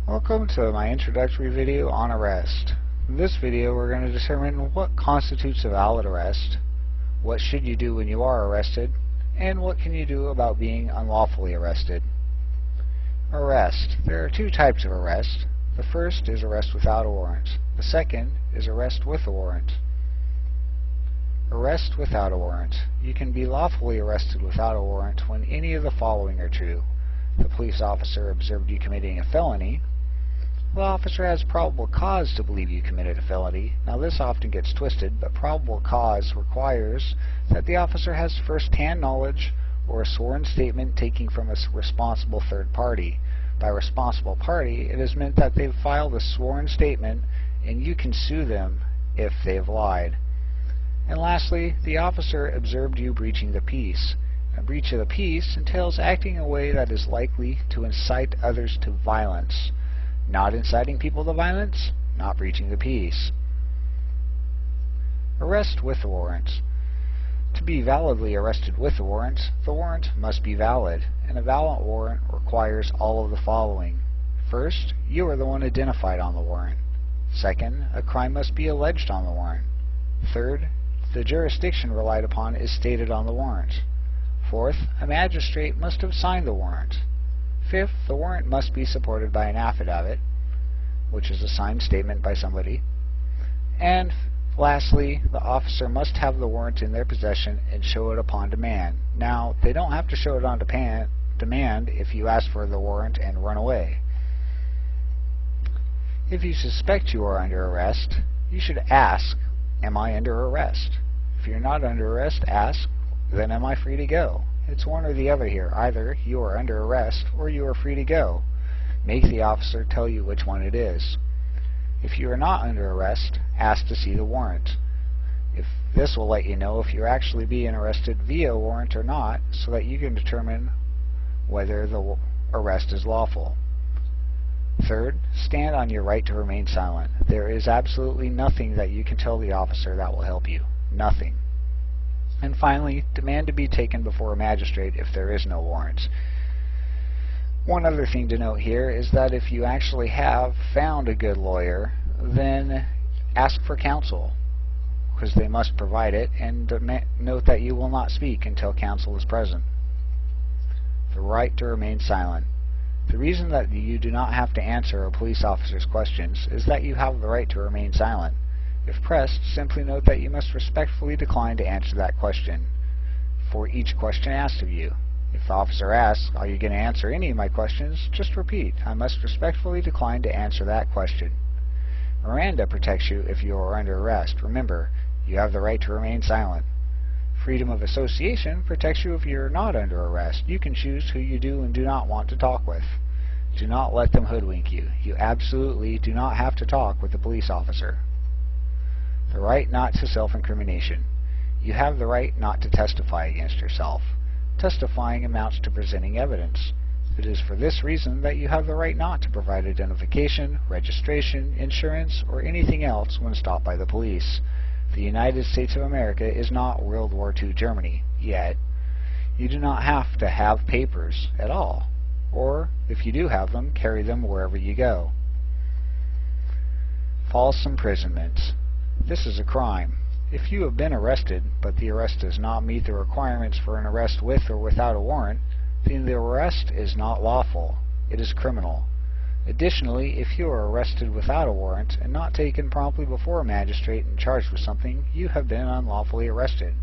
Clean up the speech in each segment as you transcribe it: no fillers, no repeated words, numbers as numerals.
Welcome to my introductory video on arrest. In this video we're going to determine what constitutes a valid arrest, what should you do when you are arrested, and what can you do about being unlawfully arrested. Arrest. There are two types of arrest. The first is arrest without a warrant. The second is arrest with a warrant. Arrest without a warrant. You can be lawfully arrested without a warrant when any of the following are true. The police officer observed you committing a felony. The officer has probable cause to believe you committed a felony. Now this often gets twisted, but probable cause requires that the officer has first-hand knowledge or a sworn statement taken from a responsible third party. By responsible party, it is meant that they've filed a sworn statement and you can sue them if they've lied. And lastly, the officer observed you breaching the peace. A breach of the peace entails acting in a way that is likely to incite others to violence. Not inciting people to violence, not breaching the peace. Arrest with a warrant. To be validly arrested with a warrant, the warrant must be valid, and a valid warrant requires all of the following. First, you are the one identified on the warrant. Second, a crime must be alleged on the warrant. Third, the jurisdiction relied upon is stated on the warrant. Fourth, a magistrate must have signed the warrant. Fifth, the warrant must be supported by an affidavit, which is a signed statement by somebody. And lastly, the officer must have the warrant in their possession and show it upon demand. Now, they don't have to show it on demand if you ask for the warrant and run away. If you suspect you are under arrest, you should ask, "Am I under arrest?" If you're not under arrest, ask, "Then am I free to go?" It's one or the other here. Either you are under arrest or you are free to go. Make the officer tell you which one it is. If you are not under arrest, ask to see the warrant. This will let you know if you're actually being arrested via warrant or not, so that you can determine whether the arrest is lawful. Third, stand on your right to remain silent. There is absolutely nothing that you can tell the officer that will help you. Nothing. And finally, demand to be taken before a magistrate if there is no warrant. One other thing to note here is that if you actually have found a good lawyer, then ask for counsel, because they must provide it, and note that you will not speak until counsel is present. The right to remain silent. The reason that you do not have to answer a police officer's questions is that you have the right to remain silent. If pressed, simply note that you must respectfully decline to answer that question for each question asked of you. If the officer asks, "Are you going to answer any of my questions?" just repeat, "I must respectfully decline to answer that question." Miranda protects you if you are under arrest. Remember, you have the right to remain silent. Freedom of association protects you if you are not under arrest. You can choose who you do and do not want to talk with. Do not let them hoodwink you. You absolutely do not have to talk with a police officer. The right not to self-incrimination. You have the right not to testify against yourself. Testifying amounts to presenting evidence. It is for this reason that you have the right not to provide identification, registration, insurance, or anything else when stopped by the police. The United States of America is not World War II Germany, yet. You do not have to have papers at all, or if you do have them, carry them wherever you go. False imprisonment. This is a crime. If you have been arrested, but the arrest does not meet the requirements for an arrest with or without a warrant, then the arrest is not lawful. It is criminal. Additionally, if you are arrested without a warrant and not taken promptly before a magistrate and charged with something, you have been unlawfully arrested.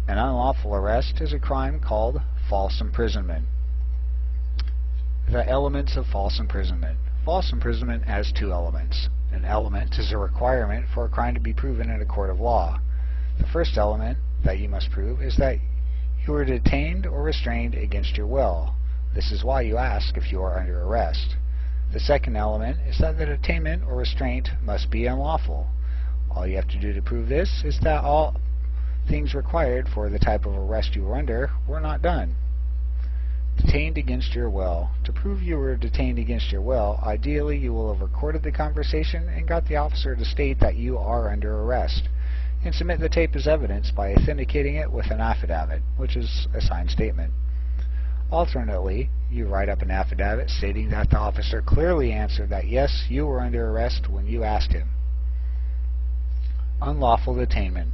An unlawful arrest is a crime called false imprisonment. The elements of false imprisonment. False imprisonment has two elements. An element is a requirement for a crime to be proven in a court of law. The first element that you must prove is that you were detained or restrained against your will. This is why you ask if you are under arrest. The second element is that the detainment or restraint must be unlawful. All you have to do to prove this is that all things required for the type of arrest you were under were not done. Detained against your will. To prove you were detained against your will, ideally you will have recorded the conversation and got the officer to state that you are under arrest, and submit the tape as evidence by authenticating it with an affidavit, which is a signed statement. Alternately, you write up an affidavit stating that the officer clearly answered that yes, you were under arrest when you asked him. Unlawful detainment.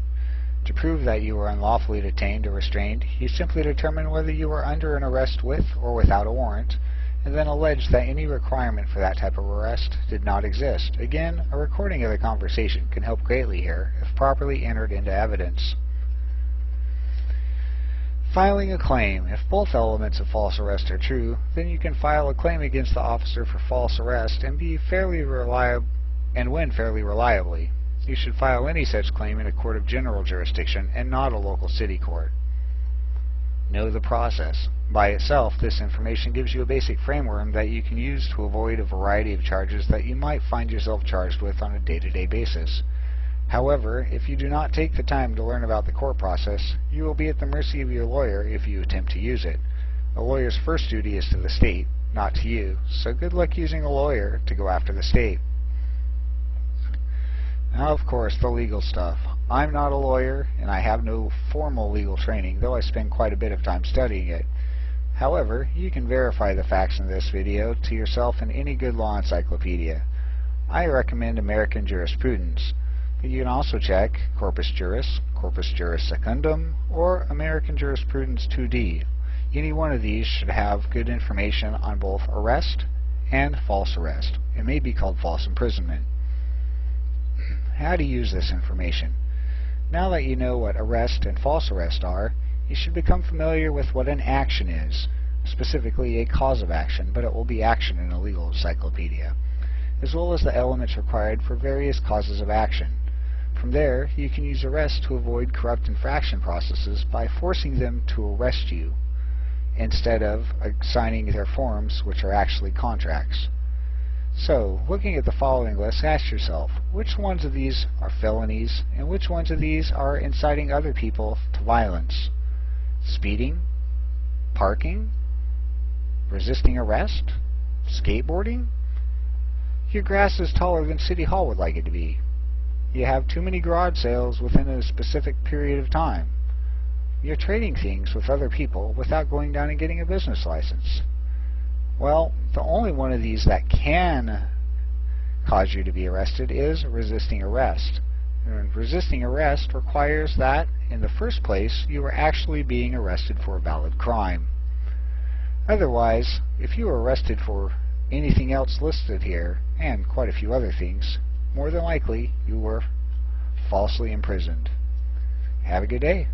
To prove that you were unlawfully detained or restrained, you simply determine whether you were under an arrest with or without a warrant, and then allege that any requirement for that type of arrest did not exist. Again, a recording of the conversation can help greatly here if properly entered into evidence. Filing a claim. If both elements of false arrest are true, then you can file a claim against the officer for false arrest and win fairly reliably. You should file any such claim in a court of general jurisdiction and not a local city court. Know the process. By itself, this information gives you a basic framework that you can use to avoid a variety of charges that you might find yourself charged with on a day-to-day basis. However, if you do not take the time to learn about the court process, you will be at the mercy of your lawyer if you attempt to use it. A lawyer's first duty is to the state, not to you, so good luck using a lawyer to go after the state. Now, of course, the legal stuff. I'm not a lawyer, and I have no formal legal training, though I spend quite a bit of time studying it. However, you can verify the facts in this video to yourself in any good law encyclopedia. I recommend American Jurisprudence, but you can also check Corpus Juris, Corpus Juris Secundum, or American Jurisprudence 2D. Any one of these should have good information on both arrest and false arrest. It may be called false imprisonment. How to use this information. Now that you know what arrest and false arrest are, you should become familiar with what an action is, specifically a cause of action, but it will be action in a legal encyclopedia, as well as the elements required for various causes of action. From there, you can use arrest to avoid corrupt infraction processes by forcing them to arrest you, instead of signing their forms, which are actually contracts. So, looking at the following list, ask yourself, which ones of these are felonies, and which ones of these are inciting other people to violence? Speeding? Parking? Resisting arrest? Skateboarding? Your grass is taller than City Hall would like it to be. You have too many garage sales within a specific period of time. You're trading things with other people without going down and getting a business license. Well, the only one of these that can cause you to be arrested is resisting arrest. And resisting arrest requires that, in the first place, you are actually being arrested for a valid crime. Otherwise, if you are arrested for anything else listed here, and quite a few other things, more than likely you were falsely imprisoned. Have a good day.